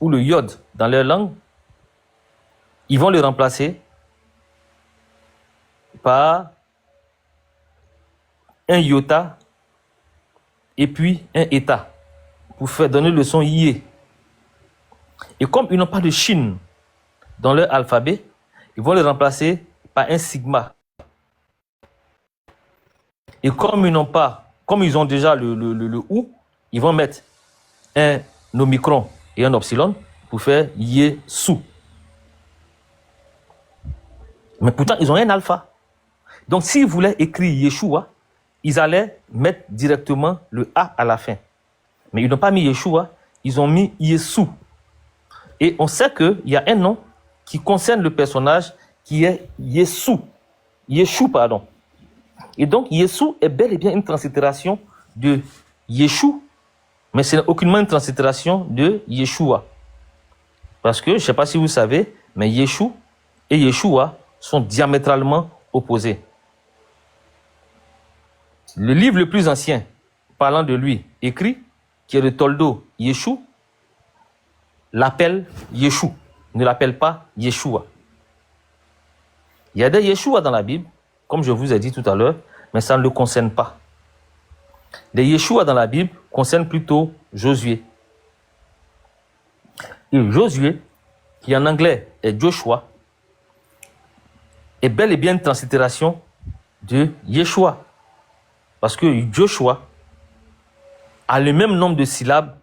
ou le yod dans leur langue, ils vont le remplacer par un iota et puis un eta pour faire donner le son yé. Et comme ils n'ont pas de shin dans leur alphabet, ils vont le remplacer par un sigma. Et comme ils ont déjà le ou, ils vont mettre un omicron et un epsilon pour faire Yesu. Mais pourtant, ils ont un alpha. Donc, s'ils voulaient écrire Yeshua, ils allaient mettre directement le A à la fin. Mais ils n'ont pas mis Yeshua, ils ont mis Yesu. Et on sait qu'il y a un nom qui concerne le personnage qui est Yesu. Yeshu, pardon. Et donc, Yesu est bel et bien une translittération de Yeshu, mais ce n'est aucunement une translittération de Yeshua. Parce que, je ne sais pas si vous savez, mais Yeshu et Yeshua sont diamétralement opposés. Le livre le plus ancien parlant de lui, écrit, qui est le Toldo Yeshu, l'appelle Yeshu, ne l'appelle pas Yeshua. Il y a des Yeshua dans la Bible, comme je vous ai dit tout à l'heure, mais ça ne le concerne pas. Les Yeshua dans la Bible concernent plutôt Josué. Et Josué, qui en anglais est Joshua, est bel et bien une translittération de Yeshua. Parce que Joshua a le même nombre de syllabes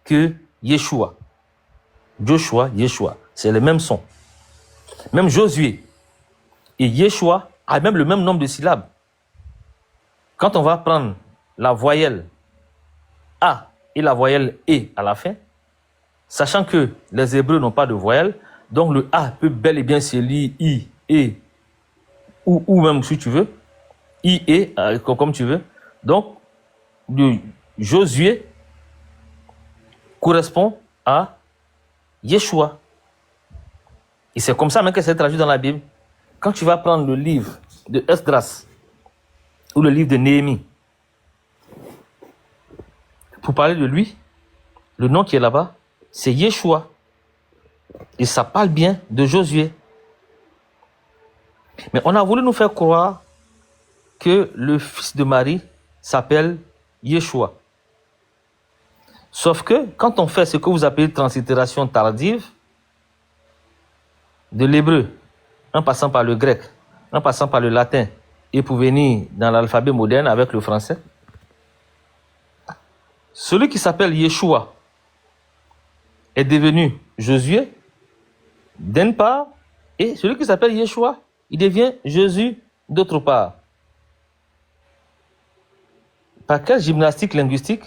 que Yeshua. Joshua, Yeshua, c'est le même son. Même Josué et Yeshua a même le même nombre de syllabes. Quand on va prendre la voyelle A et la voyelle E à la fin, sachant que les Hébreux n'ont pas de voyelle, donc le A peut bel et bien se lire I, E, ou même si tu veux, I, E, comme tu veux. Donc, le Josué correspond à Yeshua. Et c'est comme ça même que c'est traduit dans la Bible. Quand tu vas prendre le livre de Esdras ou le livre de Néhémie, pour parler de lui, le nom qui est là-bas, c'est Yeshua. Et ça parle bien de Josué. Mais on a voulu nous faire croire que le fils de Marie s'appelle Yeshua. Sauf que quand on fait ce que vous appelez translittération tardive de l'hébreu, en passant par le grec, en passant par le latin, et pour venir dans l'alphabet moderne avec le français, celui qui s'appelle Yeshua est devenu Josué d'une part, et celui qui s'appelle Yeshua, il devient Jésus d'autre part. Par quelle gymnastique linguistique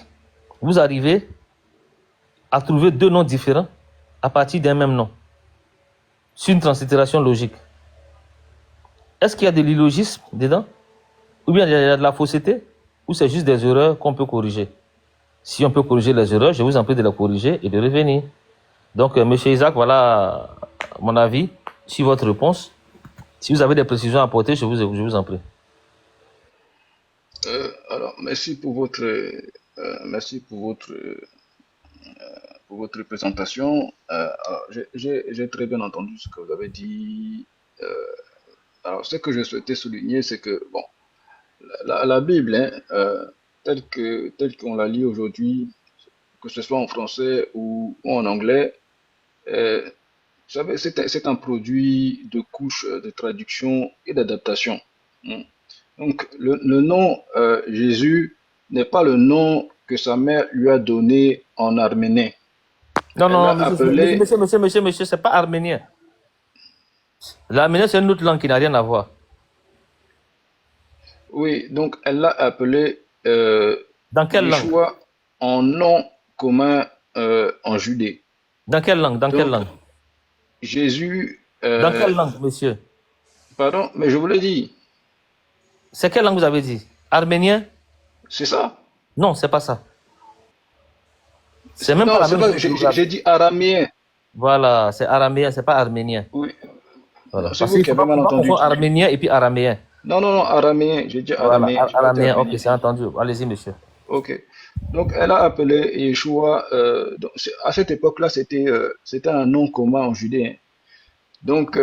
vous arrivez à trouver deux noms différents à partir d'un même nom? C'est une translittération logique. Est-ce qu'il y a de l'illogisme dedans? Ou bien il y a de la fausseté? Ou c'est juste des erreurs qu'on peut corriger? Si on peut corriger les erreurs, je vous en prie de les corriger et de revenir. Donc, M. Isaac, voilà mon avis sur votre réponse. Si vous avez des précisions à apporter, je vous en prie. Alors, merci pour votre présentation. Alors, j'ai très bien entendu ce que vous avez dit. Alors, ce que je souhaitais souligner, c'est que, bon, la Bible, hein, telle qu'on la lit aujourd'hui, que ce soit en français ou en anglais, vous savez, c'est un produit de couches de traduction et d'adaptation. Hein. Donc, le nom Jésus n'est pas le nom que sa mère lui a donné en arménien. Non, Elle non, l'a appelé, monsieur, c'est pas arménien. L'arménien, c'est une autre langue qui n'a rien à voir. oui, donc elle l'a appelé Dans quelle langue? Yeshua en nom commun en Judée. Dans quelle langue? Dans quelle Donc, langue? Jésus, Dans quelle langue, monsieur? pardon, mais je vous l'ai dit, C'est quelle langue vous avez dit? Arménien? c'est ça. Non, c'est pas ça. C'est même pas Non, la c'est même pas, chose que vous avez. j'ai dit araméen. Voilà, c'est araméen, c'est pas arménien. Oui, Voilà. c'est Parce vous qu'il qui faut avez pas, mal faut pas entendu. confondre arménien et puis araméen. Non, araméen, j'ai dit Voilà, araméen, j'ai pas dit araméen, ok, arménien. c'est entendu. Allez-y, monsieur. Ok. Donc, elle a appelé Yeshua. À cette époque-là, c'était un nom commun en judéen. Donc,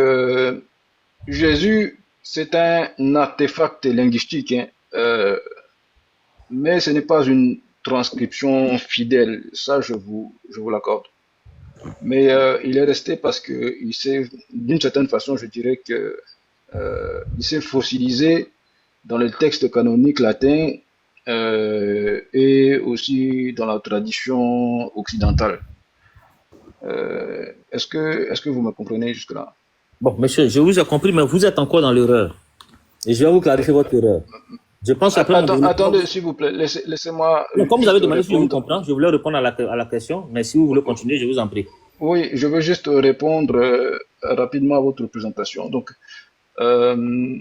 Jésus, c'est un artefact linguistique, hein, mais ce n'est pas une transcription fidèle. Ça, je vous l'accorde. Mais il est resté parce que il s'est, d'une certaine façon, je dirais que il s'est fossilisé dans le texte canonique latin et aussi dans la tradition occidentale. Est-ce que vous me comprenez jusque-là? Bon, monsieur, je vous ai compris, mais vous êtes encore dans l'erreur. Et je vais vous clarifier votre erreur. Je pense qu'après mon développement... Attendez, s'il vous plaît, laissez-moi Non, comme vous avez juste demandé si je vous répondre. comprends, je voulais répondre à la question, mais si vous voulez continuer, je vous en prie. Oui, je veux juste répondre rapidement à votre présentation. Donc, euh,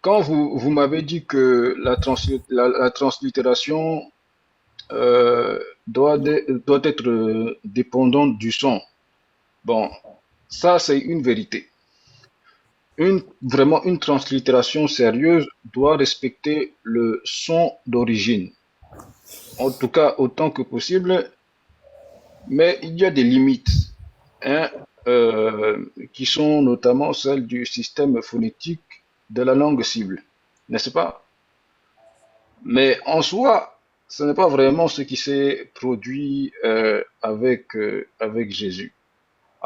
quand vous m'avez dit que la translittération doit être dépendante du son, bon, ça c'est une vérité. Vraiment, une translittération sérieuse doit respecter le son d'origine, en tout cas autant que possible, mais il y a des limites, hein, qui sont notamment celles du système phonétique de la langue cible, n'est-ce pas? Mais en soi, ce n'est pas vraiment ce qui s'est produit avec Jésus.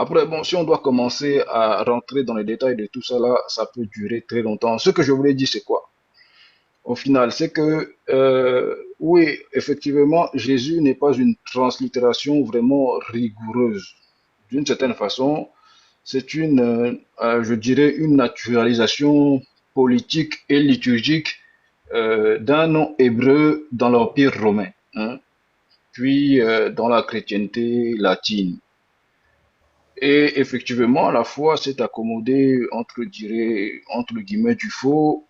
Après, bon, si on doit commencer à rentrer dans les détails de tout ça là, ça peut durer très longtemps. Ce que je voulais dire, c'est quoi? Au final, c'est que oui, effectivement, Jésus n'est pas une translittération vraiment rigoureuse. D'une certaine façon, c'est je dirais, une naturalisation politique et liturgique d'un nom hébreu dans l'Empire romain, hein, puis dans la chrétienté latine. Et effectivement, la foi s'est accommodée entre guillemets du faux,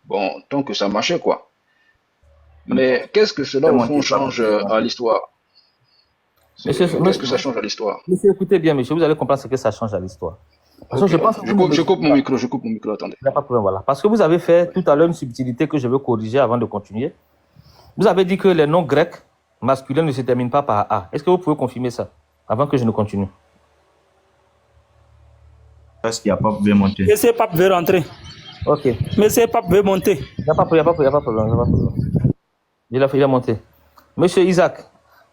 bon, tant que ça marchait, quoi. Mais qu'est-ce que cela, au fond, change à l'histoire? Monsieur, Qu'est-ce que ça change à l'histoire? monsieur, écoutez bien, monsieur, vous allez comprendre ce que ça change à l'histoire. Parce que Ok, je pense que vous ne je me... coupe mon micro, attendez. Il n'y a pas de problème, voilà. Parce que vous avez fait tout à l'heure une subtilité que je veux corriger avant de continuer. Vous avez dit que les noms grecs masculins ne se terminent pas par A. Est-ce que vous pouvez confirmer ça avant que je ne continue? Parce qu'il n'y a pas pouvait monter. Monsieur Pape veut rentrer. Ok. Monsieur Pape veut monter. Il n'y a pas de problème. Il a monté. Monsieur Isaac,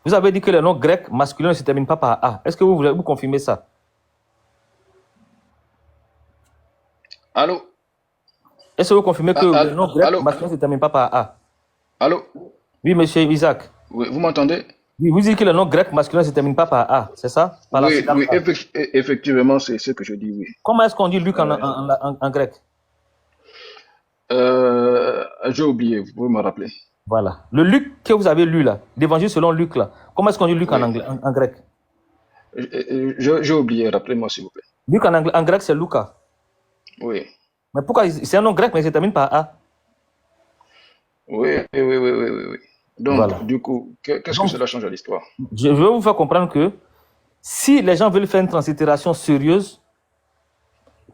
vous avez dit que les noms grecs masculins ne se terminent pas par A. Est-ce que vous voulez vous confirmer ça? Allô? Est-ce que vous confirmez que les noms grecs Allô? masculins ne se terminent pas par A? Allô? Oui, monsieur Isaac. Oui, vous m'entendez? Oui, vous dites que le nom grec masculin ne se termine pas par A, c'est ça? Par Oui, la oui, A. effectivement, c'est ce que je dis, oui. Comment est-ce qu'on dit Luc en grec? J'ai oublié, vous pouvez me rappeler. Voilà. Le Luc que vous avez lu là, l'évangile selon Luc là, comment est-ce qu'on dit Luc Oui. en grec? J'ai oublié, rappelez-moi s'il vous plaît. Luc en grec, c'est Lucas. Oui. Mais pourquoi? C'est un nom grec, mais il se termine par A. Oui, oui, oui, oui, oui, oui, oui. Donc, Voilà. du coup, qu'est-ce que cela change à l'histoire? Je veux vous faire comprendre que si les gens veulent faire une translittération sérieuse,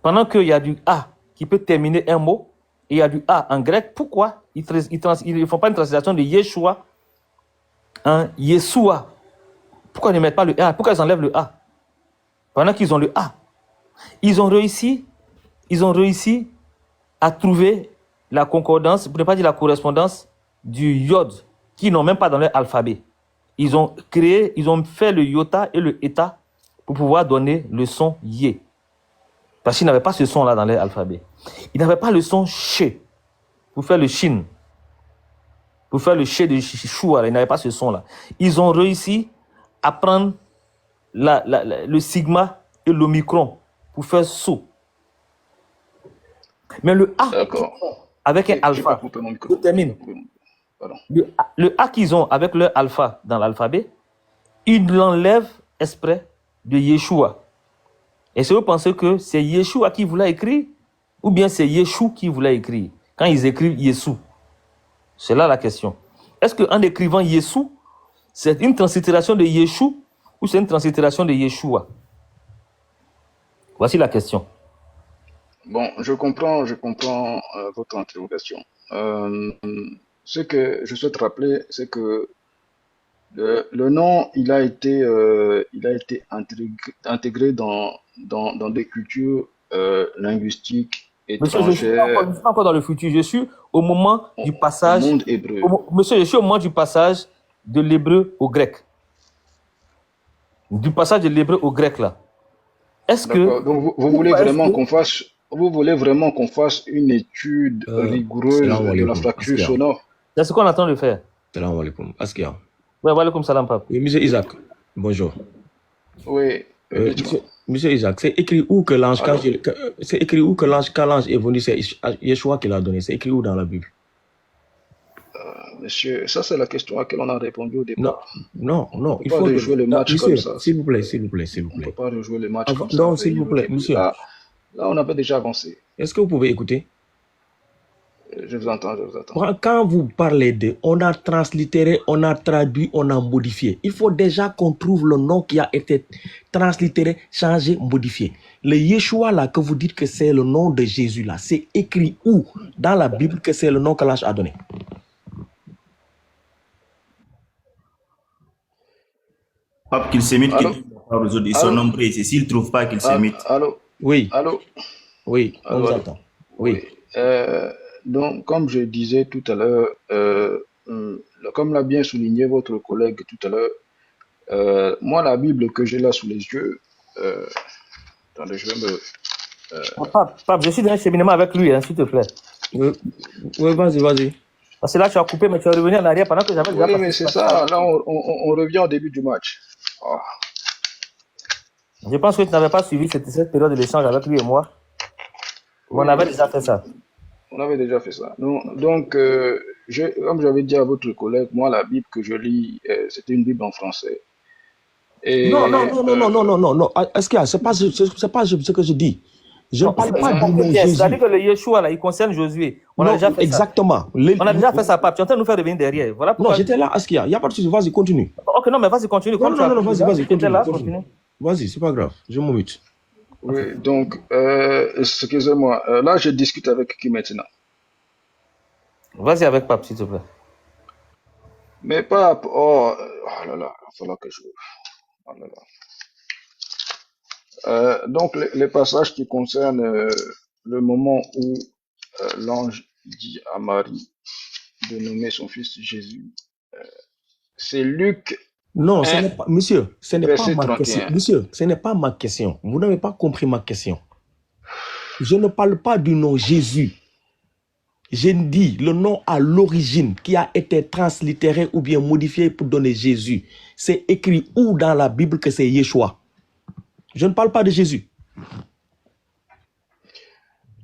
pendant qu'il y a du A qui peut terminer un mot, et il y a du A en grec, pourquoi ils ne font pas une translation de Yeshua en Yeshua? Pourquoi ils ne mettent pas le A? Pourquoi ils enlèvent le A? Pendant qu'ils ont le A. Ils ont réussi à trouver la concordance, pour ne pas dire la correspondance, du yod, qu'ils n'ont même pas dans leur alphabet. Ils ont fait le iota et le eta pour pouvoir donner le son yé. Parce qu'ils n'avaient pas ce son-là dans leur alphabet. Ils n'avaient pas le son ché pour faire le shin. Pour faire le ché de chouara, ils n'avaient pas ce son-là. Ils ont réussi à prendre le sigma et l'omicron pour faire so. Mais le A, avec un alpha, je termine. Le A qu'ils ont avec leur alpha dans l'alphabet, ils l'enlèvent exprès de Yeshua. Et si vous pensez que c'est Yeshua qui voulait écrire, ou bien c'est Yeshua qui voulait écrire, quand ils écrivent Yeshua. C'est là la question. Est-ce qu'en écrivant Yeshua, c'est une translittération de Yeshua ou c'est une translittération de Yeshua? Voici la question. Bon, je comprends votre interrogation. ce que je souhaite rappeler, c'est que le nom, il a été intégré dans des cultures linguistiques Monsieur, je suis pas encore, étrangères je suis pas encore dans le futur. Je suis au moment du au passage. monde hébreu. Monsieur, je suis au moment du passage de l'hébreu au grec. Du passage de l'hébreu au grec, là. Est-ce que, D'accord. Donc pourquoi est-ce que, vous voulez vraiment qu'on fasse une étude rigoureuse Salam de la alaikum. fracture Askia. sonore? c'est ce qu'on est en train de faire? Salam alaikum. Askia. Ouais, voilà comme salam, pape. Oui, monsieur Isaac. Bonjour. Oui, dites-moi. Monsieur Isaac, c'est écrit où que l'ange, Allô? c'est écrit où que l'ange, quand l'ange est venu, c'est Yeshua qui l'a donné. C'est écrit où dans la Bible? Monsieur, ça c'est la question à laquelle on a répondu au Non, départ. non, On non. peut Il pas faut rejouer le match comme monsieur, ça. s'il vous plaît, s'il vous plaît, s'il vous On peut plaît. pas rejouer le match comme ça. Non, On s'il vous revenir au plaît, début. monsieur. Là, on avait déjà avancé. Est-ce que vous pouvez écouter? Je vous entends, je vous entends. Quand vous parlez de, on a translittéré, on a traduit, on a modifié. Il faut déjà qu'on trouve le nom qui a été translittéré, changé, modifié. Le Yeshua là que vous dites que c'est le nom de Jésus là, c'est écrit où dans la Bible que c'est le nom que l'ange a donné? Pape, qu'il s'émite, qu'il Allô? trouve la parole aux autres. Ils sont Allô? nombreux ici. S'ils ne trouvent pas, qu'ils s'émitent. Allô? Oui, Allô? oui, on vous Allô? entend. Oui. Oui. Donc, comme je disais tout à l'heure, comme l'a bien souligné votre collègue tout à l'heure, moi, la Bible que j'ai là sous les yeux, attendez, je vais me. Pape, je suis dans un cheminement avec lui, hein, s'il te plaît. Oui, vas-y, vas-y. Parce que là, tu as coupé, mais tu es revenu en arrière pendant que j'avais déjà Oui, passé. mais c'est ça. Là, on revient au début du match. Ah, Je pense que tu n'avais pas suivi cette période de l'échange avec lui et moi. oui, On avait déjà fait ça. on avait déjà fait ça. Donc, comme j'avais dit à votre collègue, moi, la Bible que je lis, c'était une Bible en français. Et, Non, est-ce qu'il y a, c'est pas ce que je dis. Je ne Non, parle c'est pas pas du nom bien. Jésus. C'est-à-dire que le Yeshua, là, il concerne Josué. On a Non, déjà fait exactement. ça. On a déjà fait ça, pape. Tu es en train de nous faire revenir derrière. Voilà Non, pourquoi. j'étais là, Askia. Il n'y a pas de souci. Vas-y, continue. Ok, non, mais vas-y, continue. Non, Comme tu as non, pu vas-y, déjà, vas-y, tu étais là, continue. continue. Vas-y, c'est pas grave. Je me mute. oui, donc, excusez-moi, là, je discute avec qui maintenant? Vas-y avec pape, s'il te plaît. Mais pas, oh là là, il va falloir que je. Oh là là. Donc, les passages qui concernent le moment où l'ange dit à Marie de nommer son fils Jésus, c'est Luc Non, ce 1, n'est pas, monsieur, ce n'est pas verset ma question. 31. Monsieur, ce n'est pas ma question. Vous n'avez pas compris ma question. Je ne parle pas du nom Jésus. Je dis le nom à l'origine qui a été translittéré ou bien modifié pour donner Jésus. C'est écrit où dans la Bible que c'est Yeshua? Je ne parle pas de Jésus.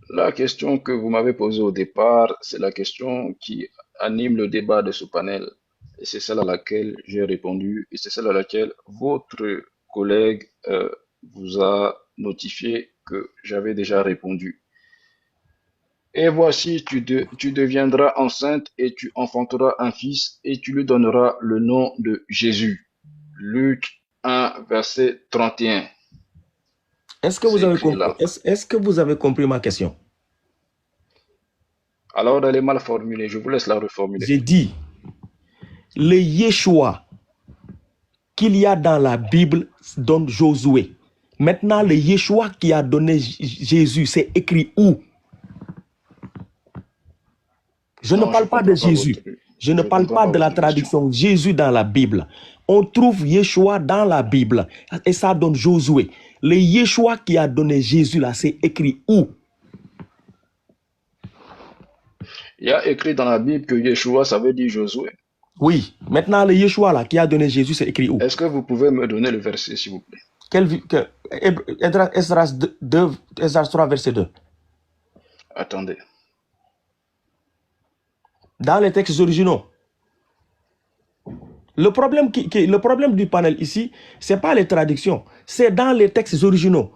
La question que vous m'avez posée au départ, c'est la question qui anime le débat de ce panel. Et c'est celle à laquelle j'ai répondu et c'est celle à laquelle votre collègue vous a notifié que j'avais déjà répondu. Et voici, tu deviendras enceinte et tu enfanteras un fils et tu lui donneras le nom de Jésus. Luc 1, verset 31. Est-ce que vous C'est avez écrit compris? là. Est-ce que vous avez compris ma question? Alors, elle est mal formulée. Je vous laisse la reformuler. J'ai dit, le Yeshua qu'il y a dans la Bible donne Josué. Maintenant, le Yeshua qui a donné Jésus, c'est écrit où? Je ne parle pas de Jésus. Je ne parle pas de la traduction Jésus dans la Bible. On trouve Yeshua dans la Bible et ça donne Josué. Le Yeshua qui a donné Jésus là, c'est écrit où? Il y a écrit dans la Bible que Yeshua, ça veut dire Josué. Oui. Maintenant, le Yeshua là qui a donné Jésus, c'est écrit où? Est-ce que vous pouvez me donner le verset, s'il vous plaît? Esdras 3, verset 2. Attendez. Dans les textes originaux. Le problème du panel ici, ce n'est pas les traductions, c'est dans les textes originaux.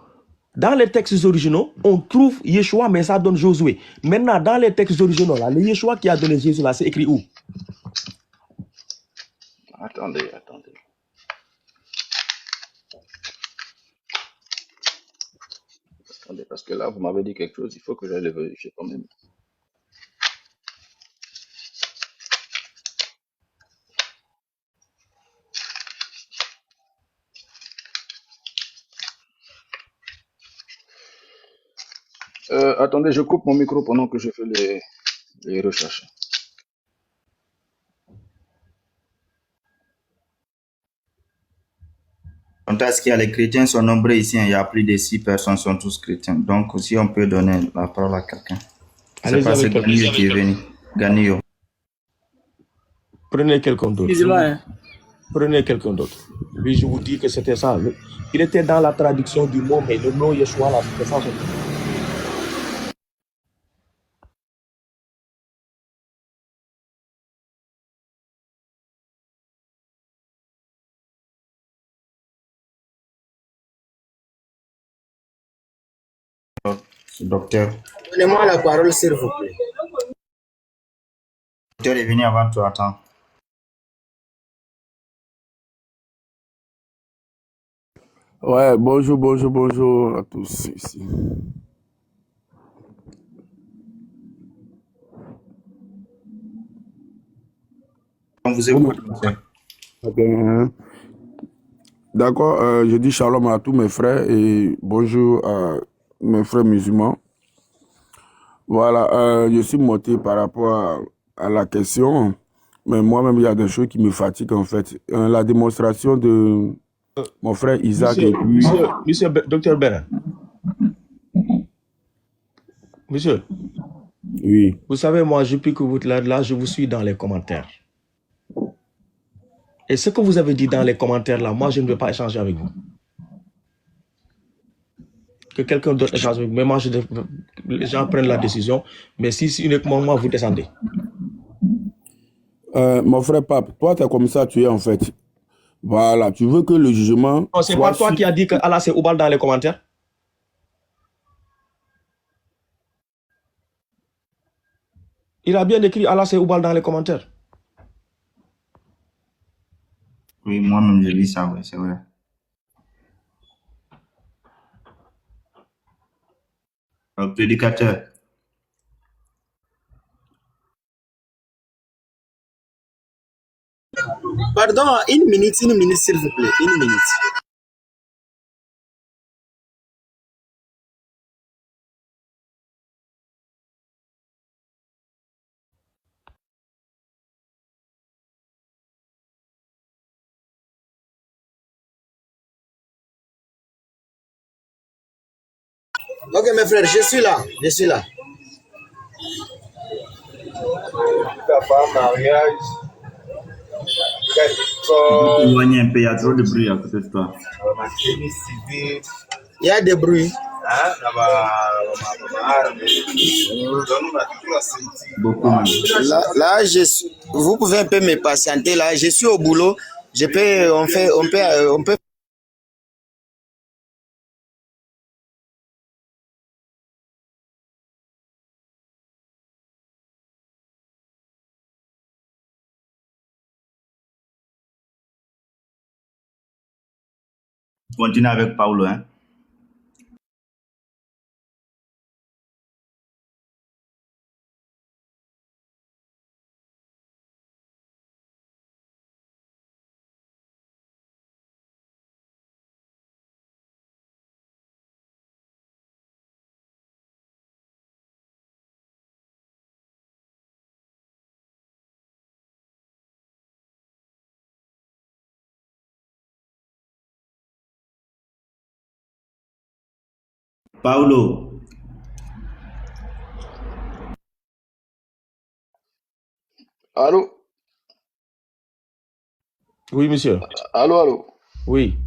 Dans les textes originaux, on trouve Yeshua, mais ça donne Josué. Maintenant, dans les textes originaux, là, le Yeshua qui a donné Jésus, là, c'est écrit où? Attendez. Attendez, parce que là, vous m'avez dit quelque chose, il faut que j'aille le vérifier quand même. Attendez, je coupe mon micro pendant que je fais les recherches. Quant à ce qu'il y a, les chrétiens sont nombreux ici, hein. Il y a plus de 6 personnes, sont tous chrétiens. Donc, si on peut donner la parole à quelqu'un. C'est Allez-y pas ce avec quelqu'un. Ganio qui est venu. Ganio. Prenez quelqu'un d'autre. Musulman, hein. Prenez quelqu'un d'autre. Lui, je vous dis que c'était ça. Il était dans la traduction du mot, mais le nom Yeshua, là, c'était ça. Docteur. Donnez-moi la parole, s'il vous plaît. Le docteur est venu avant toi, attends. Ouais, bonjour à tous ici. On vous écoute, docteur. Bien. D'accord, je dis shalom à tous mes frères et bonjour à mes frères musulmans. Voilà, je suis monté par rapport à la question, mais moi-même, il y a des choses qui me fatiguent en fait. La démonstration de mon frère Isaac et puis... Monsieur Docteur Bernard. Monsieur, Oui. vous savez, moi, depuis que vous êtes là, je vous suis dans les commentaires. Et ce que vous avez dit dans les commentaires là, moi, je ne vais pas échanger avec vous. Que quelqu'un d'autre échange avec vous. Mais moi, les gens prennent la décision. Mais si uniquement moi, vous descendez. Mon frère Pape, toi, tu es comme ça, tu es en fait. Voilà, tu veux que le jugement... Non, c'est pas toi qui as dit que Allah c'est Oubal dans les commentaires. Il a bien écrit Allah c'est Oubal dans les commentaires. Oui, moi-même, je lis ça, oui, c'est vrai. Prédicateur. Pardon, une minute, s'il vous plaît. Une minute. Ok, mes frères, je suis là. Je suis là. Éloignez un peu, il y a trop de bruit à côté de toi. Il y a des bruits. Beaucoup même. Là, vous pouvez un peu me patienter. Là, je suis au boulot. On peut. Continue avec Paulo, hein. Paulo. Allô? Oui, monsieur. Allô? Oui.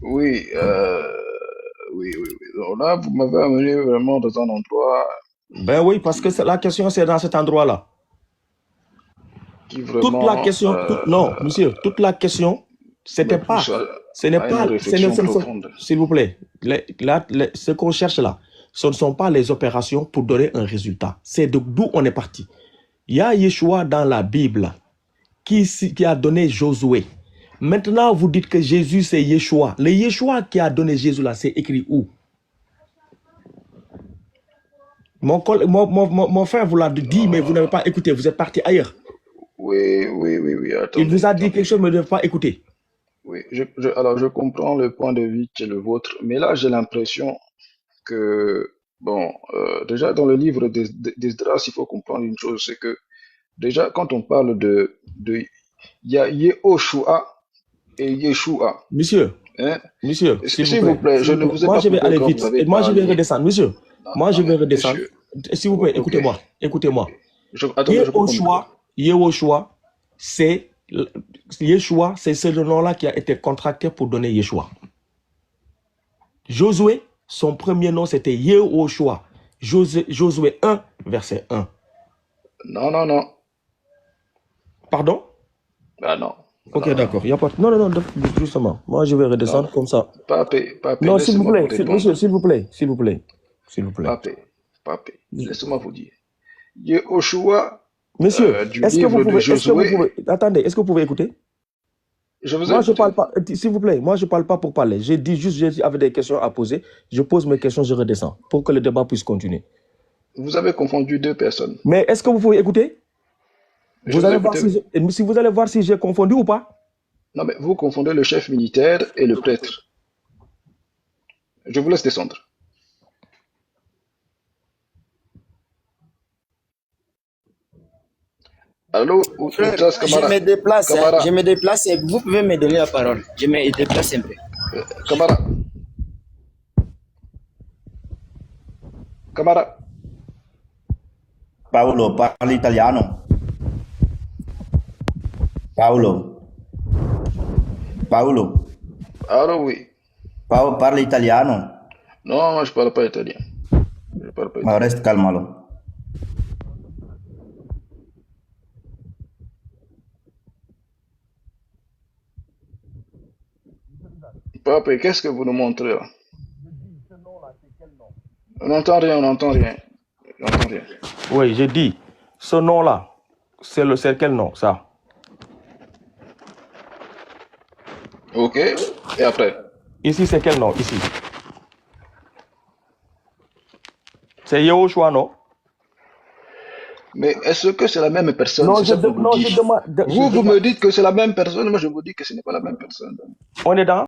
Oui, oui. Donc là, vous m'avez amené vraiment dans un endroit Ben oui, parce que la question, c'est dans cet endroit-là. qui vraiment... Toute la question, non, monsieur, toute la question, c'était pas... Ce n'est pas... S'il vous plaît, ce qu'on cherche là, ce ne sont pas les opérations pour donner un résultat. C'est d'où on est parti. Il y a Yeshua dans la Bible qui a donné Josué. Maintenant, vous dites que Jésus, c'est Yeshua. Le Yeshua qui a donné Jésus là, c'est écrit où? Mon frère vous l'a dit, mais vous n'avez pas écouté. Vous êtes parti ailleurs. Oui. Attendez, il vous a dit quelque chose, mais vous n'avez pas écouté. Oui, alors je comprends le point de vue qui est le vôtre, mais là j'ai l'impression que Bon, déjà dans le livre d'Esdras, il faut comprendre une chose, c'est que déjà quand on parle il y a Yehoshua et Yeshua, Monsieur, hein. monsieur, s'il vous S'il vous plaît. plaît, je ne vous ai Moi, pas je vais coupé aller quand vite. vous avez Et moi, je vais parlé. redescendre. Monsieur, Non, moi, je non, vais mais redescendre. monsieur, S'il vous plaît, ok. écoutez-moi. Écoutez-moi. Attendez, je peux comprendre. Yehoshua, c'est Yeshua, c'est le nom-là qui a été contracté pour donner Yeshua. Josué, son premier nom, c'était Yehoshua. Josué 1, verset 1. Non, non, non. Pardon? Ah non. Ok, Non, d'accord. Il y a pas... Non, non, non, justement. Moi, je vais redescendre non. comme ça. Papé, Non, s'il vous laissez-moi vous plaît. répondre. Monsieur, s'il vous plaît. S'il vous plaît. S'il vous plaît. Papé, laissez-moi vous dire. Yehoshua, Monsieur, du est-ce que vous livre de pouvez... Est-ce que vous Josué, pouvez... Attendez, est-ce que vous pouvez écouter? je vous ai Moi, je écouté. parle pas... S'il vous plaît, moi, je parle pas pour parler. J'ai dit juste, j'avais des questions à poser. Je pose mes questions, je redescends. Pour que le débat puisse continuer. Vous avez confondu deux personnes. Mais est-ce que vous pouvez écouter? Je Vous vous ai allez voir écouté. si vous allez voir si j'ai confondu ou pas. Non, mais vous confondez le chef militaire et le prêtre. Je vous laisse descendre. Allô, Frère, Outas je Kamara. me déplace, hein, Kamara, je me déplace et vous pouvez me donner la parole. Je me déplace un peu. Kamara. Kamara. Paolo, parli italiano. Paolo. Allô, oui. Paolo, parli italiano. Non, moi, je parle pas italien. Je parle pas Ma italien. reste calme alors. Papé, qu'est-ce que vous nous montrez là? On n'entend rien, on n'entend rien. On n'entend rien. Oui, j'ai dit, ce nom-là, c'est quel nom, ça? Ok. Et après? Ici, c'est quel nom, ici? C'est Yehoshua, non? Mais est-ce que c'est la même personne? Non, C'est ça que vous je dites. demande... Vous me dites que c'est la même personne, moi je vous dis que ce n'est pas la même personne. On est dans...